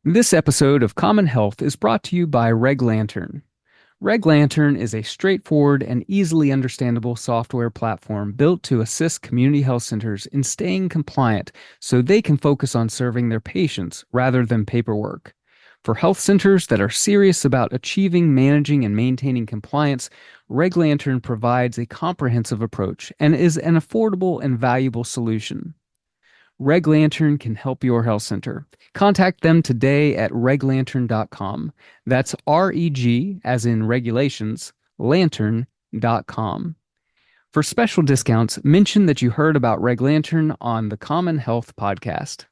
This episode of Common Health is brought to you by Reg Lantern. Reg Lantern is a straightforward and easily understandable software platform built to assist community health centers in staying compliant so they can focus on serving their patients rather than paperwork. For health centers that are serious about achieving, managing, and maintaining compliance, Reg Lantern provides a comprehensive approach and is an affordable and valuable solution. Reg Lantern can help your health center. Contact them today at reglantern.com. That's REG, as in regulations, lantern.com. For special discounts, mention that you heard about Reg Lantern on the Common Health podcast.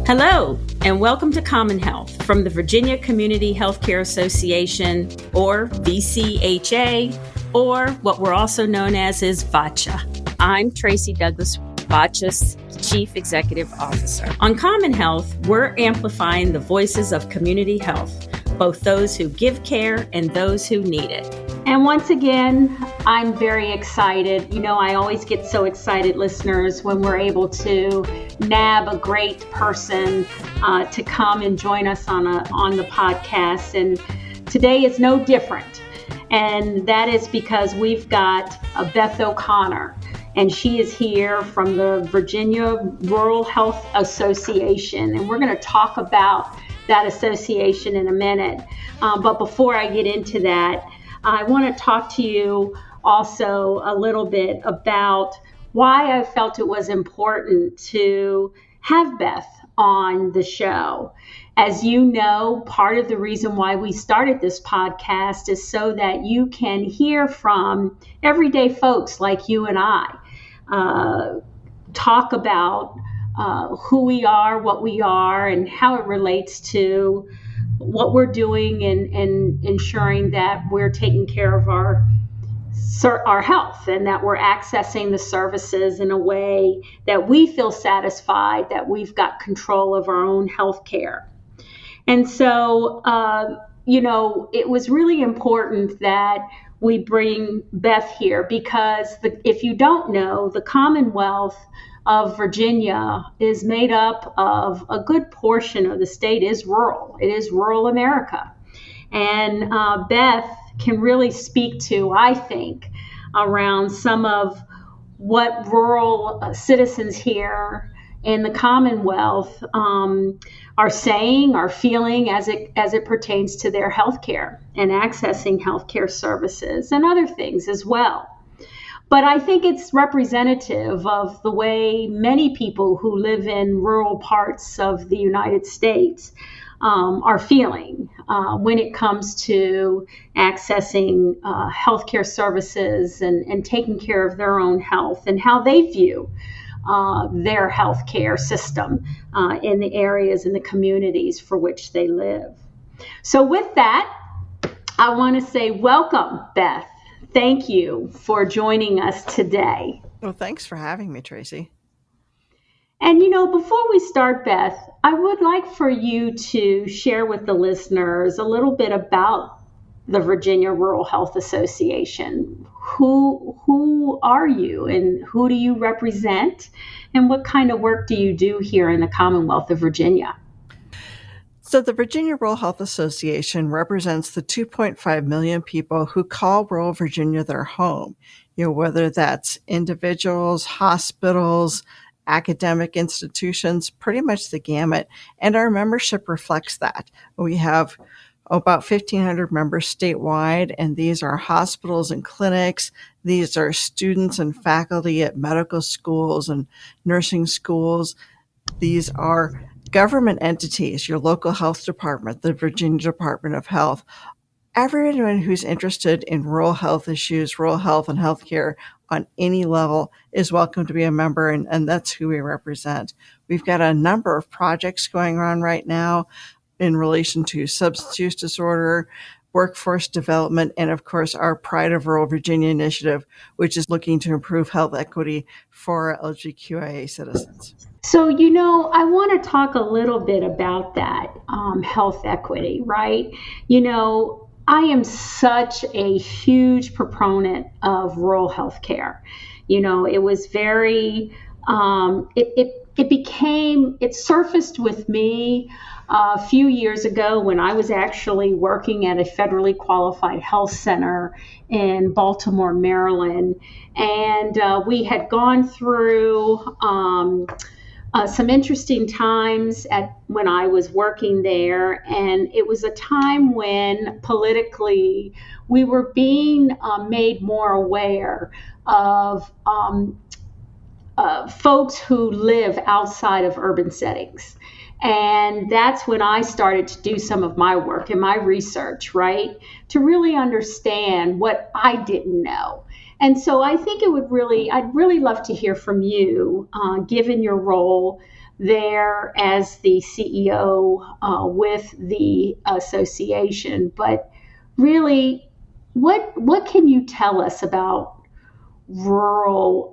Hello, and welcome to Common Health from the Virginia Community Healthcare Association, or VCHA, or what we're also known as is VACHA. I'm Tracy Douglas, VACHA's Chief Executive Officer. On Common Health, we're amplifying the voices of community health, both those who give care and those who need it. And once again, I'm very excited. You know, I always get so excited, listeners, when we're able to nab a great person to come and join us on the podcast. And today is no different. And that is because we've got Beth O'Connor. And she is here from the Virginia Rural Health Association. And we're going to talk about that association in a minute. But before I get into that, I want to talk to you also a little bit about why I felt it was important to have Beth on the show. As you know, part of the reason why we started this podcast is so that you can hear from everyday folks like you and I talk about who we are, what we are, and how it relates to what we're doing and ensuring that we're taking care of our health and that we're accessing the services in a way that we feel satisfied that we've got control of our own health care. And so, it was really important that we bring Beth here because if you don't know, the Commonwealth of Virginia is made up of a good portion of the state is rural. It is rural America. And Beth can really speak to, I think, around some of what rural citizens here in the Commonwealth are saying, are feeling as it pertains to their healthcare and accessing healthcare services and other things as well. But I think it's representative of the way many people who live in rural parts of the United States are feeling when it comes to accessing healthcare services and taking care of their own health and how they view their healthcare system in the areas and the communities for which they live. So with that, I want to say welcome, Beth. Thank you for joining us today. Well, thanks for having me, Tracy. And, before we start, Beth, I would like for you to share with the listeners a little bit about the Virginia Rural Health Association. Who are you and who do you represent? And what kind of work do you do here in the Commonwealth of Virginia? So the Virginia Rural Health Association represents the 2.5 million people who call rural Virginia their home, whether that's individuals, hospitals, academic institutions, pretty much the gamut. And our membership reflects that. We have about 1,500 members statewide, and these are hospitals and clinics. These are students and faculty at medical schools and nursing schools. These are government entities, your local health department, the Virginia Department of Health. Everyone who's interested in rural health issues, rural health and healthcare on any level is welcome to be a member, and that's who we represent. We've got a number of projects going on right now in relation to substance use disorder, workforce development, and of course our Pride of Rural Virginia initiative, which is looking to improve health equity for LGBTQIA citizens. So, I want to talk a little bit about that health equity, right? I am such a huge proponent of rural health care. It was very, it it surfaced with me a few years ago when I was actually working at a federally qualified health center in Baltimore, Maryland. And we had gone through some interesting times when I was working there. And it was a time when politically we were being made more aware of folks who live outside of urban settings. And that's when I started to do some of my work and my research, right? To really understand what I didn't know. And so I think I'd really love to hear from you, given your role there as the CEO with the association. But really, what can you tell us about rural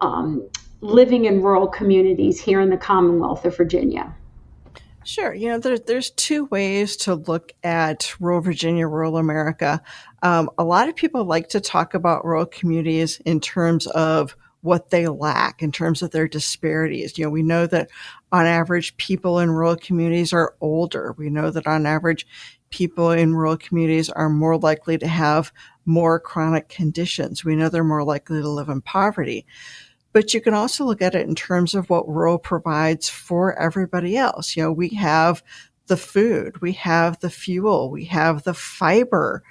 living in rural communities here in the Commonwealth of Virginia? Sure. There's two ways to look at rural Virginia, rural America. A lot of people like to talk about rural communities in terms of what they lack, in terms of their disparities. We know that on average, people in rural communities are older. We know that on average, people in rural communities are more likely to have more chronic conditions. We know they're more likely to live in poverty. But you can also look at it in terms of what rural provides for everybody else. We have the food, we have the fuel, we have the fiber,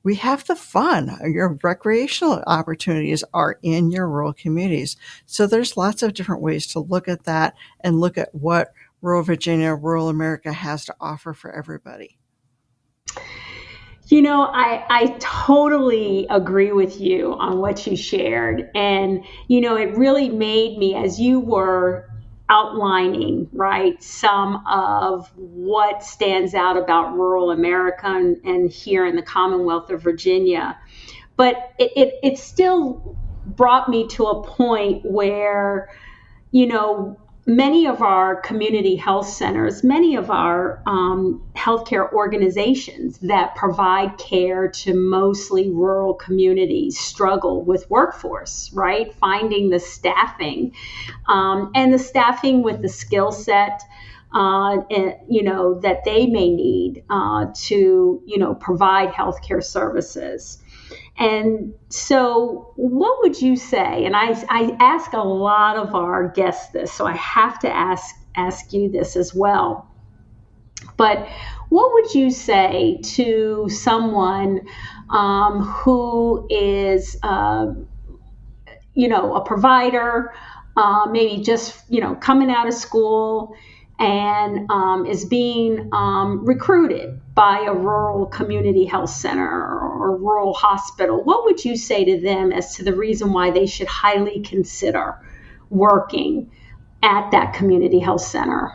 we have the fun. Your recreational opportunities are in your rural communities. So there's lots of different ways to look at that and look at what rural Virginia, rural America has to offer for everybody. I totally agree with you on what you shared. And, it really made me, as you were outlining, right, some of what stands out about rural America and here in the Commonwealth of Virginia. But it still brought me to a point where, many of our community health centers, many of our healthcare organizations that provide care to mostly rural communities struggle with workforce, right? Finding the staffing and the staffing with the skill set that they may need to provide healthcare services. And so what would you say? And I ask a lot of our guests this, so I have to ask you this as well. But what would you say to someone who is, a provider, maybe just, coming out of school and is being recruited by a rural community health center or rural hospital? What would you say to them as to the reason why they should highly consider working at that community health center?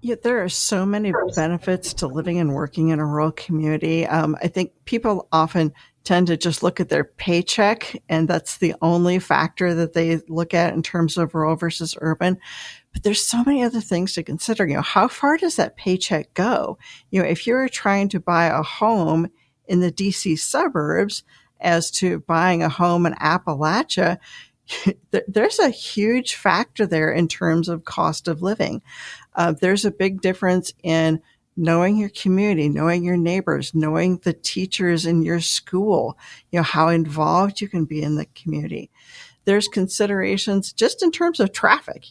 Yeah, there are so many benefits to living and working in a rural community. I think people often tend to just look at their paycheck, and that's the only factor that they look at in terms of rural versus urban. But there's so many other things to consider. How far does that paycheck go? If you're trying to buy a home in the DC suburbs as to buying a home in Appalachia, there's a huge factor there in terms of cost of living. There's a big difference in knowing your community, knowing your neighbors, knowing the teachers in your school, how involved you can be in the community. There's considerations just in terms of traffic.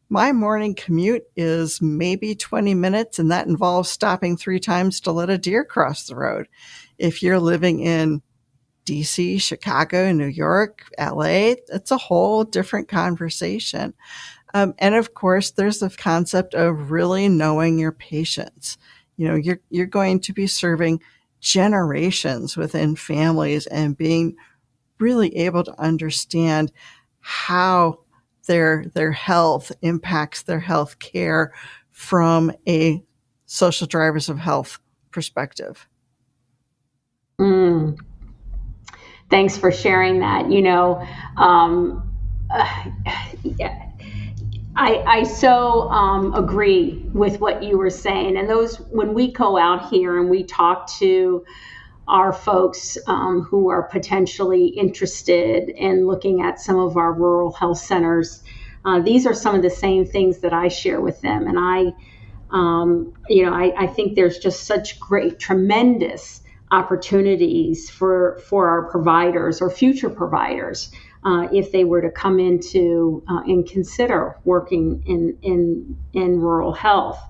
My morning commute is maybe 20 minutes, and that involves stopping 3 times to let a deer cross the road. If you're living in DC, Chicago, New York, LA, it's a whole different conversation. And of course, there's the concept of really knowing your patients. You're going to be serving generations within families and being really able to understand how their health impacts their health care from a social drivers of health perspective. Thanks for sharing that. I so agree with what you were saying. And when we go out here and we talk to our folks who are potentially interested in looking at some of our rural health centers, These are some of the same things that I share with them. And I think there's just such great, tremendous opportunities for our providers or future providers if they were to come into and consider working in rural health.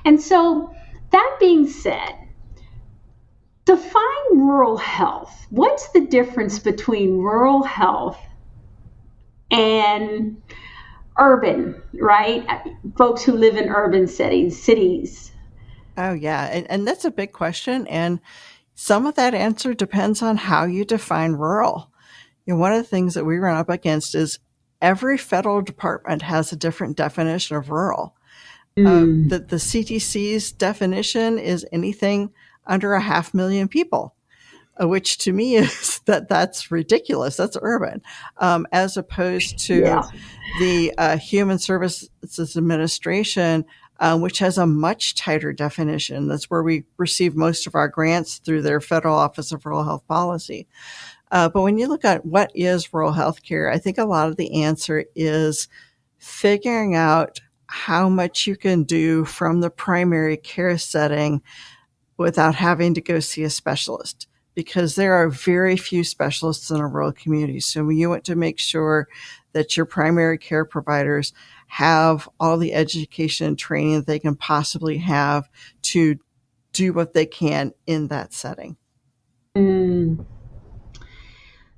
And so, that being said, define rural health. What's the difference between rural health and urban, right? Folks who live in urban cities. Oh, yeah. And that's a big question. And some of that answer depends on how you define rural. One of the things that we run up against is every federal department has a different definition of rural. The CDC's definition is anything under 500,000 people, which to me is that's ridiculous. That's urban, as opposed to the Human Services Administration, which has a much tighter definition. That's where we receive most of our grants through their Federal Office of Rural Health Policy. But when you look at what is rural health care, I think a lot of the answer is figuring out how much you can do from the primary care setting without having to go see a specialist, because there are very few specialists in a rural community. So you want to make sure that your primary care providers have all the education and training that they can possibly have to do what they can in that setting.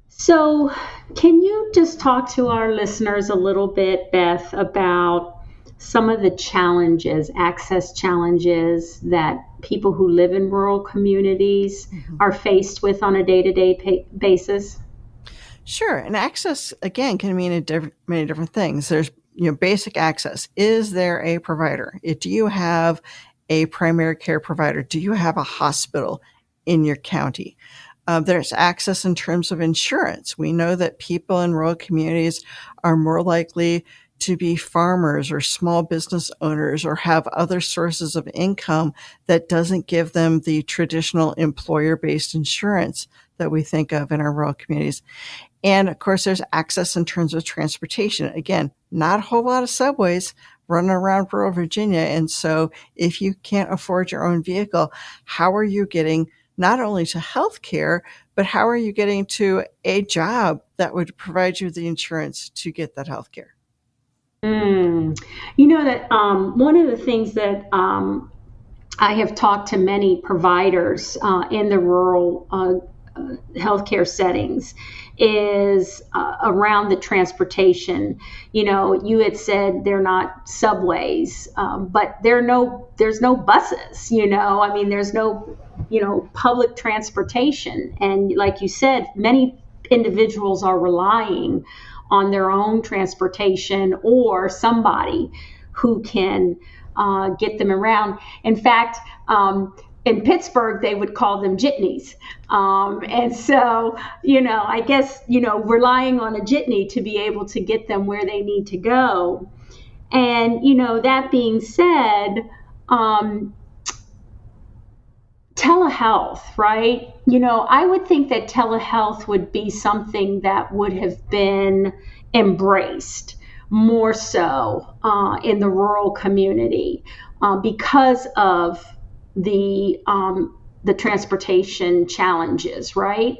So, can you just talk to our listeners a little bit, Beth, about some of the challenges, access challenges that people who live in rural communities are faced with on a day-to-day basis? Sure. And access, again, can mean many different things. There's basic access. Is there a provider? Do you have a primary care provider? Do you have a hospital in your county? There's access in terms of insurance. We know that people in rural communities are more likely to be farmers or small business owners or have other sources of income that doesn't give them the traditional employer-based insurance that we think of in our rural communities. And of course, there's access in terms of transportation. Again, not a whole lot of subways running around rural Virginia. And so if you can't afford your own vehicle, how are you getting not only to health care, but how are you getting to a job that would provide you the insurance to get that health care? That one of the things that I have talked to many providers in the rural healthcare settings is around the transportation. You had said they're not subways, but there's no buses. There's no public transportation, and like you said, many individuals are relying on their own transportation or somebody who can get them around. In fact, in Pittsburgh, they would call them jitneys. And so, I guess, relying on a jitney to be able to get them where they need to go. And, that being said, telehealth, right? I would think that telehealth would be something that would have been embraced more so in the rural community because of the transportation challenges, right?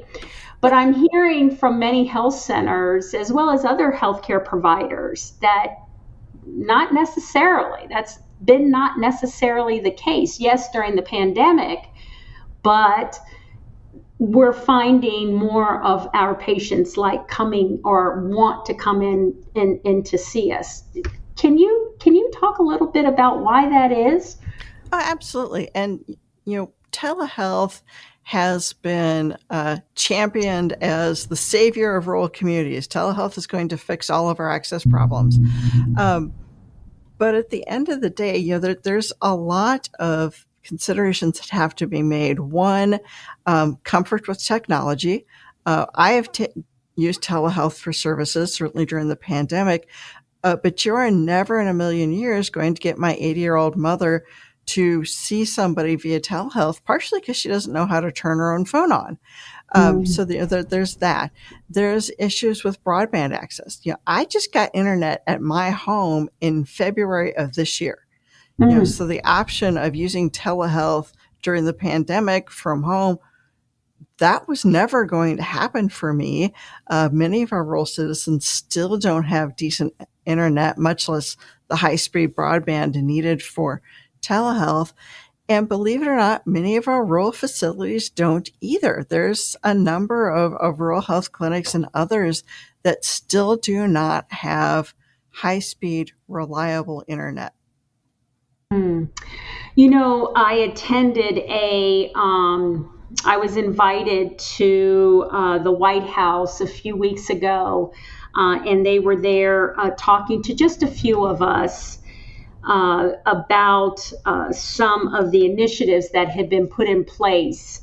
But I'm hearing from many health centers as well as other healthcare providers that that's been not necessarily the case. Yes, during the pandemic, but we're finding more of our patients like coming or want to come in to see us. Can you talk a little bit about why that is? Oh, absolutely. And, telehealth has been championed as the savior of rural communities. Telehealth is going to fix all of our access problems. But at the end of the day, there's a lot of considerations that have to be made. One, comfort with technology. I have used telehealth for services, certainly during the pandemic, but you are never in a million years going to get my 80-year-old mother to see somebody via telehealth, partially because she doesn't know how to turn her own phone on. So there's that. There's issues with broadband access. I just got internet at my home in February of this year. So the option of using telehealth during the pandemic from home, that was never going to happen for me. Many of our rural citizens still don't have decent internet, much less the high-speed broadband needed for telehealth. And believe it or not, many of our rural facilities don't either. There's a number of rural health clinics and others that still do not have high-speed, reliable internet. I was invited to the White House a few weeks ago, and they were there talking to just a few of us about some of the initiatives that had been put in place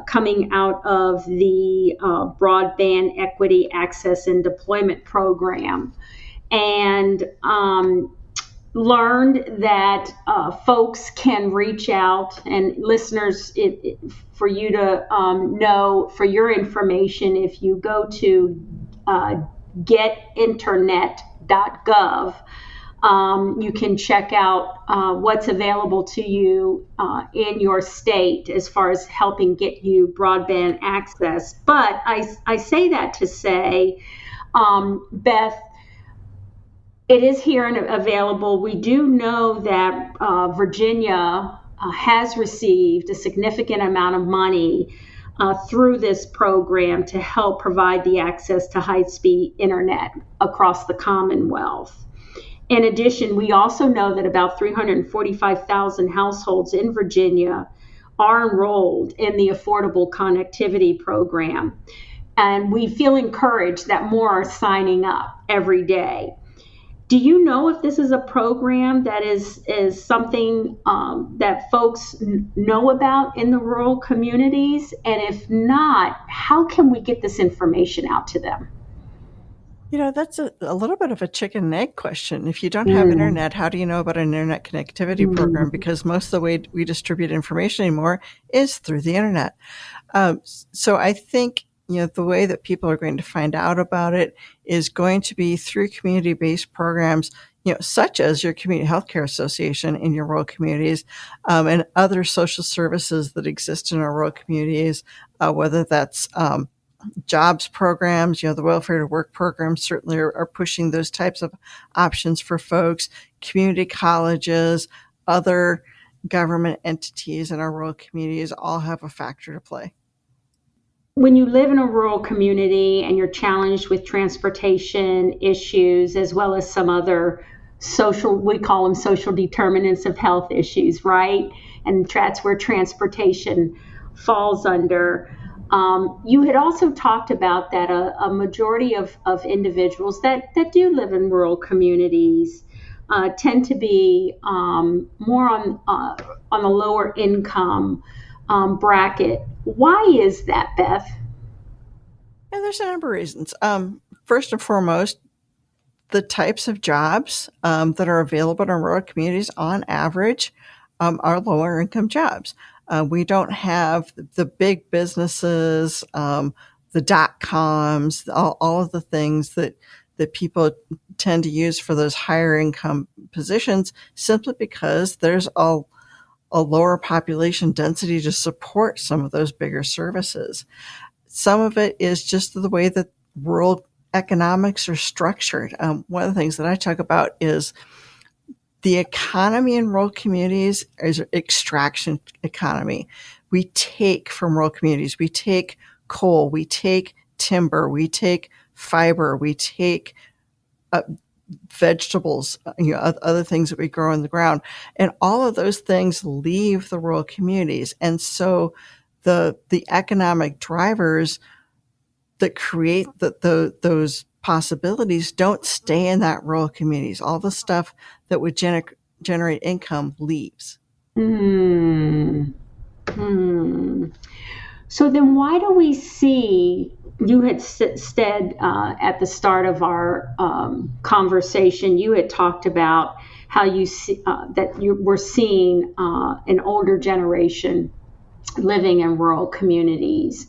coming out of the Broadband Equity Access and Deployment Program. And learned that folks can reach out, and listeners, for you to know, for your information, if you go to getinternet.gov, you can check out what's available to you in your state as far as helping get you broadband access. But I say that to say, Beth, it is here and available. We do know that Virginia has received a significant amount of money through this program to help provide the access to high-speed internet across the Commonwealth. In addition, we also know that about 345,000 households in Virginia are enrolled in the Affordable Connectivity Program. And we feel encouraged that more are signing up every day. Do you know if this is a program that is something that folks know about in the rural communities? And if not, how can we get this information out to them? That's a little bit of a chicken and egg question. If you don't have internet, how do you know about an internet connectivity program? Because most of the way we distribute information anymore is through the internet. So I think the way that people are going to find out about it is going to be through community-based programs, such as your Community Healthcare Association in your rural communities, and other social services that exist in our rural communities, whether that's jobs programs, the welfare to work programs certainly are pushing those types of options for folks. Community colleges, other government entities in our rural communities all have a factor to play. When you live in a rural community and you're challenged with transportation issues, as well as some other we call them social determinants of health issues, right? And that's where transportation falls under. You had also talked about that a majority of individuals that do live in rural communities tend to be more on the lower income bracket. Why is that, Beth? Yeah, there's a number of reasons. First and foremost, the types of jobs that are available in rural communities on average are lower income jobs. We don't have the big businesses, the .coms, all of the things that people tend to use for those higher income positions, simply because there's a lower population density to support some of those bigger services. Some of it is just the way that rural economics are structured. One of the things that I talk about is the economy in rural communities is an extraction economy. We take from rural communities. We take coal. We take timber. We take fiber. We take vegetables, other things that we grow in the ground. And all of those things leave the rural communities. And so the economic drivers that create those possibilities don't stay in that rural communities. All the stuff that would generate income leaves. So then why do we see, you had said at the start of our conversation, you had talked about how you see we're seeing an older generation living in rural communities.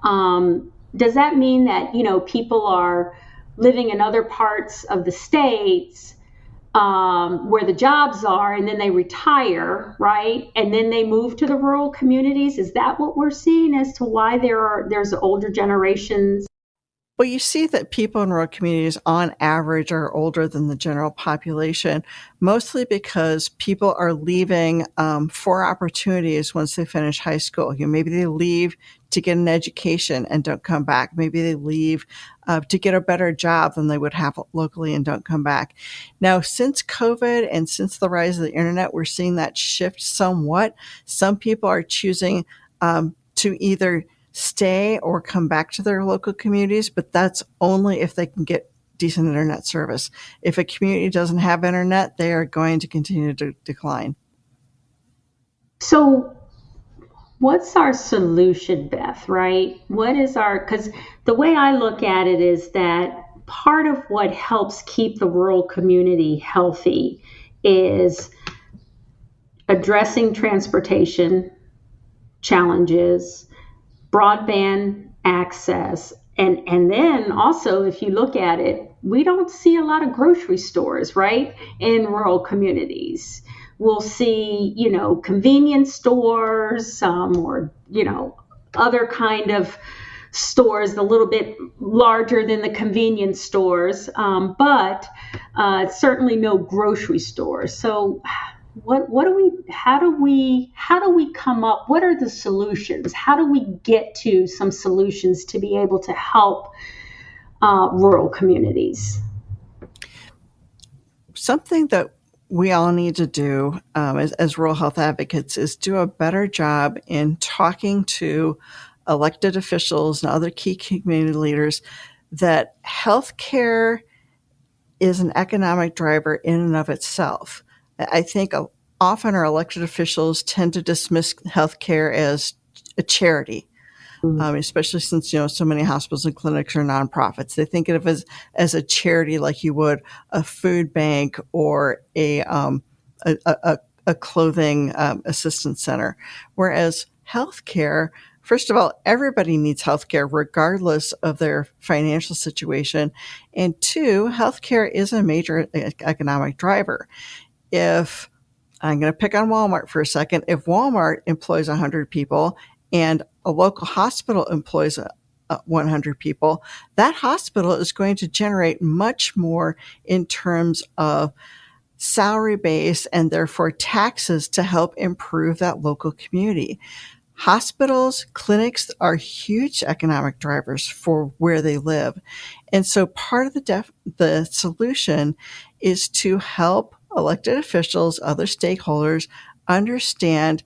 Does that mean that, people are living in other parts of the states where the jobs are, and then they retire, right? And then they move to the rural communities? Is that what we're seeing as to why there's older generations? Well, you see that people in rural communities on average are older than the general population, mostly because people are leaving for opportunities once they finish high school. Maybe they leave to get an education and don't come back. Maybe they leave to get a better job than they would have locally and don't come back. Now, since COVID and since the rise of the internet, we're seeing that shift somewhat. Some people are choosing to either stay or come back to their local communities, but that's only if they can get decent internet service. If a community doesn't have internet, they are going to continue to decline. So what's our solution, Beth, right? Because the way I look at it is that part of what helps keep the rural community healthy is addressing transportation challenges, broadband access, and then also, if you look at it, we don't see a lot of grocery stores, right, in rural communities. We'll see, convenience stores, or, other kind of stores a little bit larger than the convenience stores, but certainly no grocery stores. So how do we come up? What are the solutions? How do we get to some solutions to be able to help rural communities? Something that we all need to do as rural health advocates is do a better job in talking to elected officials and other key community leaders that healthcare is an economic driver in and of itself. I think often our elected officials tend to dismiss healthcare as a charity, especially since, so many hospitals and clinics are nonprofits. They think of it as a charity like you would a food bank or a clothing assistance center. Whereas healthcare, first of all, everybody needs healthcare regardless of their financial situation. And two, healthcare is a major economic driver. If I'm going to pick on Walmart for a second, if Walmart employs 100 people and a local hospital employs 100 people, that hospital is going to generate much more in terms of salary base and therefore taxes to help improve that local community. Hospitals, clinics are huge economic drivers for where they live. And so part of the solution is to help elected officials, other stakeholders understand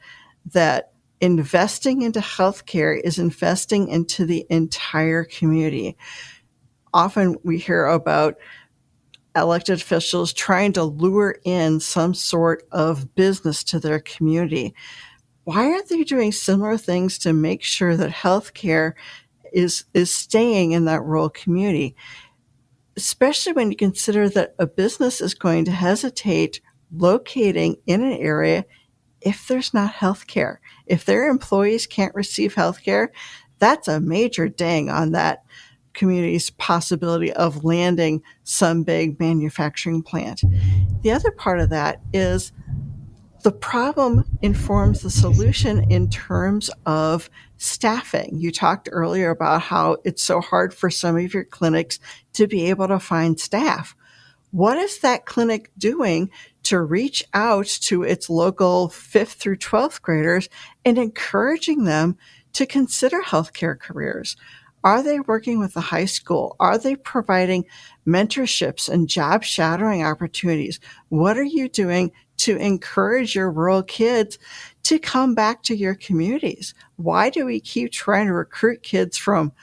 that investing into healthcare is investing into the entire community. Often we hear about elected officials trying to lure in some sort of business to their community. Why aren't they doing similar things to make sure that healthcare is staying in that rural community? Especially when you consider that a business is going to hesitate locating in an area if there's not healthcare. If their employees can't receive healthcare, that's a major ding on that community's possibility of landing some big manufacturing plant. The other part of that is the problem informs the solution in terms of staffing. You talked earlier about how it's so hard for some of your clinics to be able to find staff. What is that clinic doing to reach out to its local 5th through 12th graders and encouraging them to consider healthcare careers? Are they working with the high school? Are they providing mentorships and job shadowing opportunities? What are you doing to encourage your rural kids to come back to your communities? Why do we keep trying to recruit kids from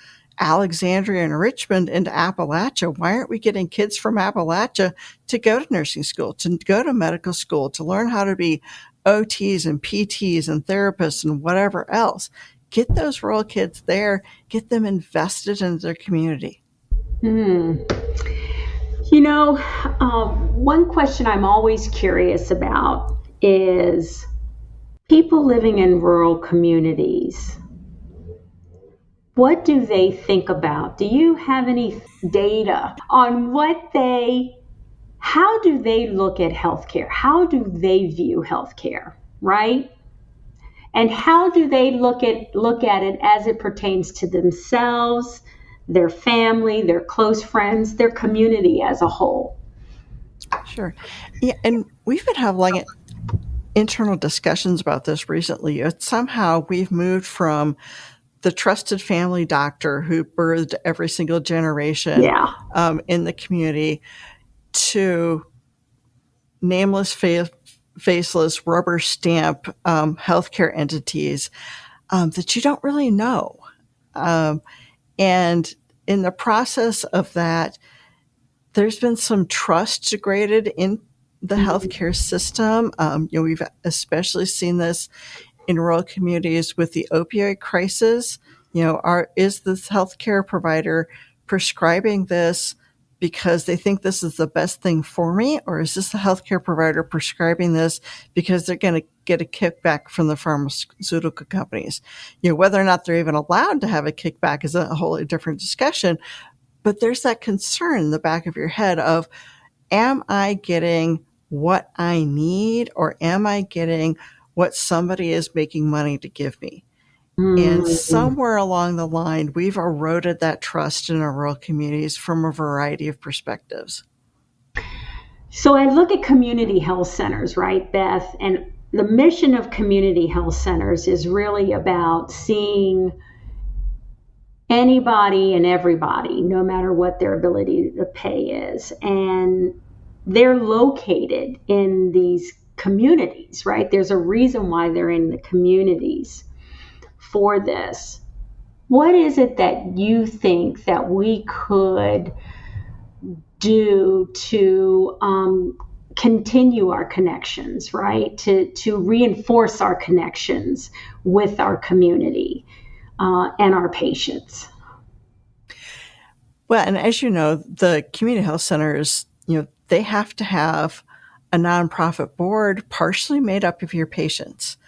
Alexandria and Richmond into Appalachia? Why aren't we getting kids from Appalachia to go to nursing school, to go to medical school, to learn how to be OTs and PTs and therapists and whatever else? Get those rural kids there, get them invested in their community. One question I'm always curious about is people living in rural communities. What do they think about? Do you have any data on how do they look at healthcare? How do they view healthcare, right? And how do they look at it as it pertains to themselves, their family, their close friends, their community as a whole? Sure. Yeah, and we've been having internal discussions about this recently. Somehow we've moved from the trusted family doctor who birthed every single generation Yeah. in the community to nameless, faceless, rubber stamp healthcare entities that you don't really know. And in the process of that, there's been some trust degraded in the healthcare system. We've especially seen this in rural communities with the opioid crisis. Is this healthcare provider prescribing this because they think this is the best thing for me, or is this the healthcare provider prescribing this because they're going to get a kickback from the pharmaceutical companies? Whether or not they're even allowed to have a kickback is a wholly different discussion. But there's that concern in the back of your head of, am I getting what I need, or am I getting what somebody is making money to give me? And somewhere along the line, we've eroded that trust in our rural communities from a variety of perspectives. So I look at community health centers, right, Beth? And the mission of community health centers is really about seeing anybody and everybody, no matter what their ability to pay is. And they're located in these communities, right? There's a reason why they're in the communities for this. What is it that you think that we could do to continue our connections, right? To reinforce our connections with our community and our patients? Well, and as you know, the community health centers, they have to have a nonprofit board partially made up of your patients,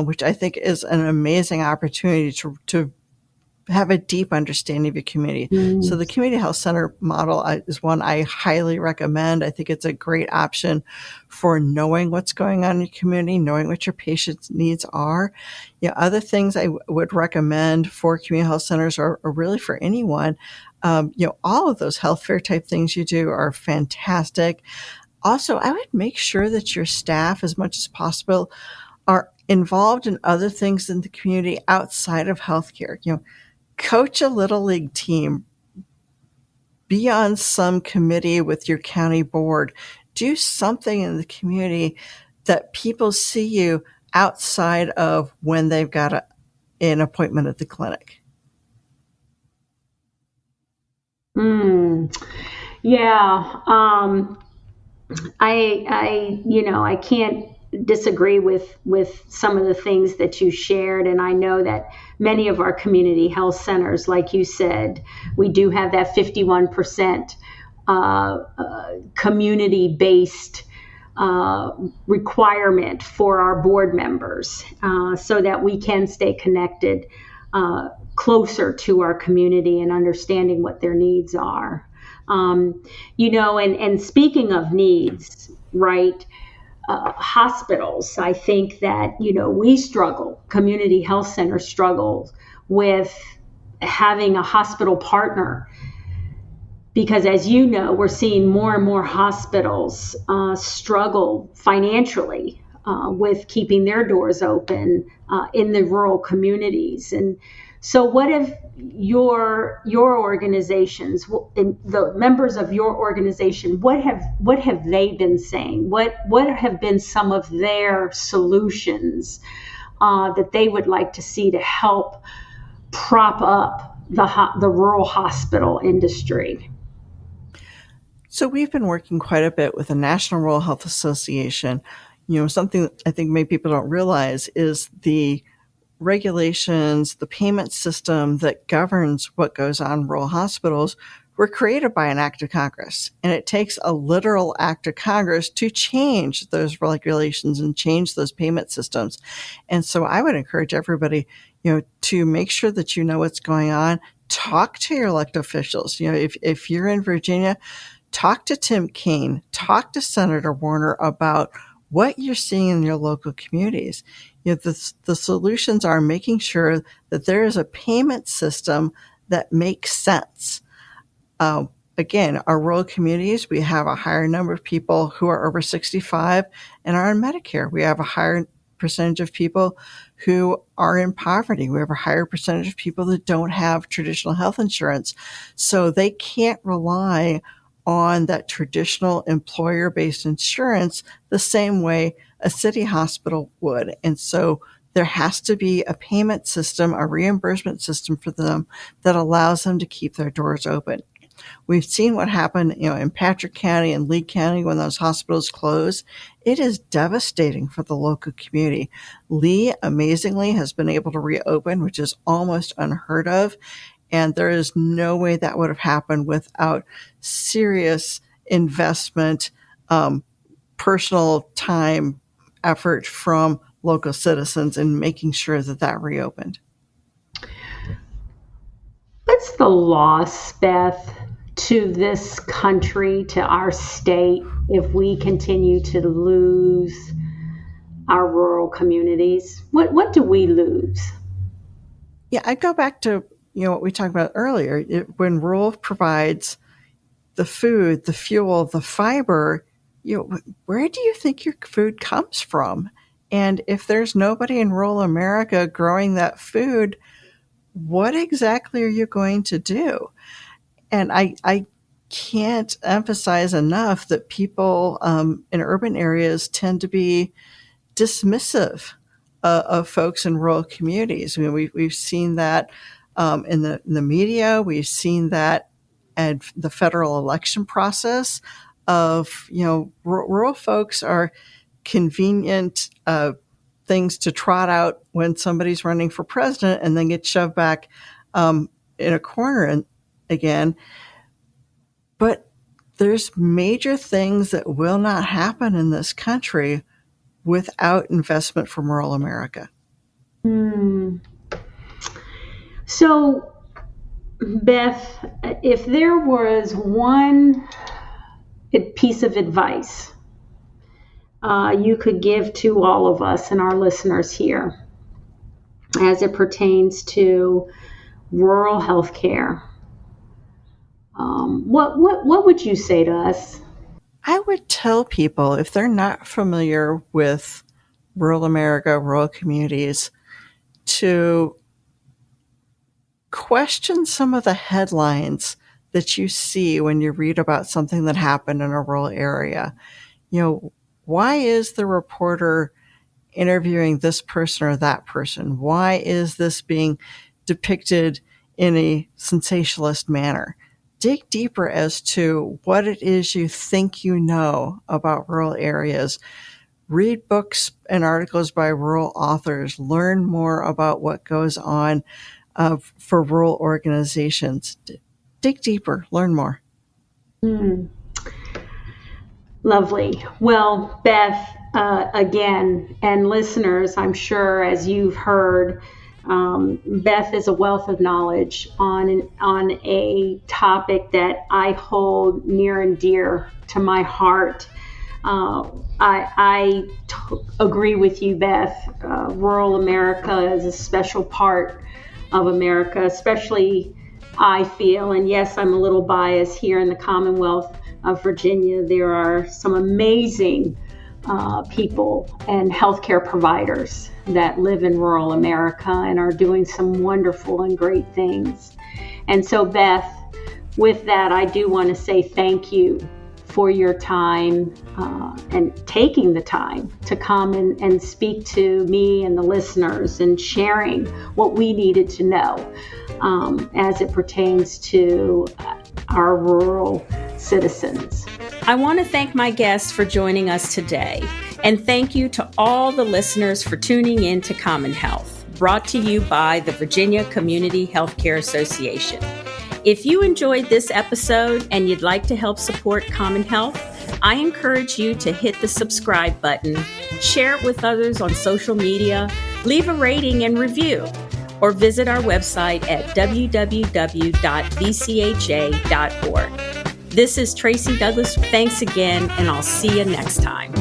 which I think is an amazing opportunity to have a deep understanding of your community. So the community health center model is one I highly recommend. I think it's a great option for knowing what's going on in your community, knowing what your patients' needs are. Other things I would recommend for community health centers, or really for anyone, all of those health fair type things you do are fantastic. Also, I would make sure that your staff, as much as possible, are involved in other things in the community outside of healthcare. Coach a little league team, be on some committee with your county board, do something in the community that people see you outside of when they've got an appointment at the clinic. Yeah. I can't disagree with some of the things that you shared. And I know that many of our community health centers, like you said, we do have that 51% community-based requirement for our board members, so that we can stay connected closer to our community and understanding what their needs are. And speaking of needs, right? Hospitals, I think that, we struggle, community health centers struggle with having a hospital partner, because as you know, we're seeing more and more hospitals struggle financially with keeping their doors open in the rural communities. And so what have your organizations, the members of your organization, what have they been saying? What have been some of their solutions that they would like to see to help prop up the rural hospital industry? So we've been working quite a bit with the National Rural Health Association. Something that I think many people don't realize is the regulations, the payment system that governs what goes on in rural hospitals were created by an act of Congress. And it takes a literal act of Congress to change those regulations and change those payment systems. And so I would encourage everybody, to make sure that you know what's going on. Talk to your elected officials. If you're in Virginia, talk to Tim Kaine, talk to Senator Warner about what you're seeing in your local communities. The solutions are making sure that there is a payment system that makes sense. Again, our rural communities, we have a higher number of people who are over 65 and are on Medicare. We have a higher percentage of people who are in poverty. We have a higher percentage of people that don't have traditional health insurance. So they can't rely on that traditional employer-based insurance the same way a city hospital would. And so there has to be a payment system, a reimbursement system for them that allows them to keep their doors open. We've seen what happened, in Patrick County and Lee County when those hospitals closed. It is devastating for the local community. Lee, amazingly, has been able to reopen, which is almost unheard of. And there is no way that would have happened without serious investment, personal time, effort from local citizens in making sure that that reopened. What's the loss, Beth, to this country, to our state, if we continue to lose our rural communities? What do we lose? Yeah, I go back to what we talked about earlier. When rural provides the food, the fuel, the fiber, where do you think your food comes from? And if there's nobody in rural America growing that food, what exactly are you going to do? And I can't emphasize enough that people in urban areas tend to be dismissive of folks in rural communities. I mean, we've seen that in the media. We've seen that at the federal election process of, rural folks are convenient things to trot out when somebody's running for president and then get shoved back in a corner again. But there's major things that will not happen in this country without investment from rural America. So, Beth, if there was one piece of advice you could give to all of us and our listeners here as it pertains to rural health care, what would you say to us? I would tell people, if they're not familiar with rural America, rural communities, to question some of the headlines that you see when you read about something that happened in a rural area. Why is the reporter interviewing this person or that person? Why is this being depicted in a sensationalist manner? Dig deeper as to what it is you think you know about rural areas. Read books and articles by rural authors. Learn more about what goes on for rural organizations. Dig deeper. Learn more. Lovely. Well, Beth, again, and listeners, I'm sure, as you've heard, Beth is a wealth of knowledge on a topic that I hold near and dear to my heart. I agree with you, Beth. Rural America is a special part of America, especially I feel, and yes, I'm a little biased here in the Commonwealth of Virginia. There are some amazing people and healthcare providers that live in rural America and are doing some wonderful and great things. And so, Beth, with that, I do want to say thank you for your time and taking the time to come and speak to me and the listeners and sharing what we needed to know as it pertains to our rural citizens. I want to thank my guests for joining us today, and thank you to all the listeners for tuning in to CommonHealth, brought to you by the Virginia Community Healthcare Association. If you enjoyed this episode and you'd like to help support CommonHealth, I encourage you to hit the subscribe button, share it with others on social media, leave a rating and review, or visit our website at www.vcha.org. This is Tracy Douglas. Thanks again, and I'll see you next time.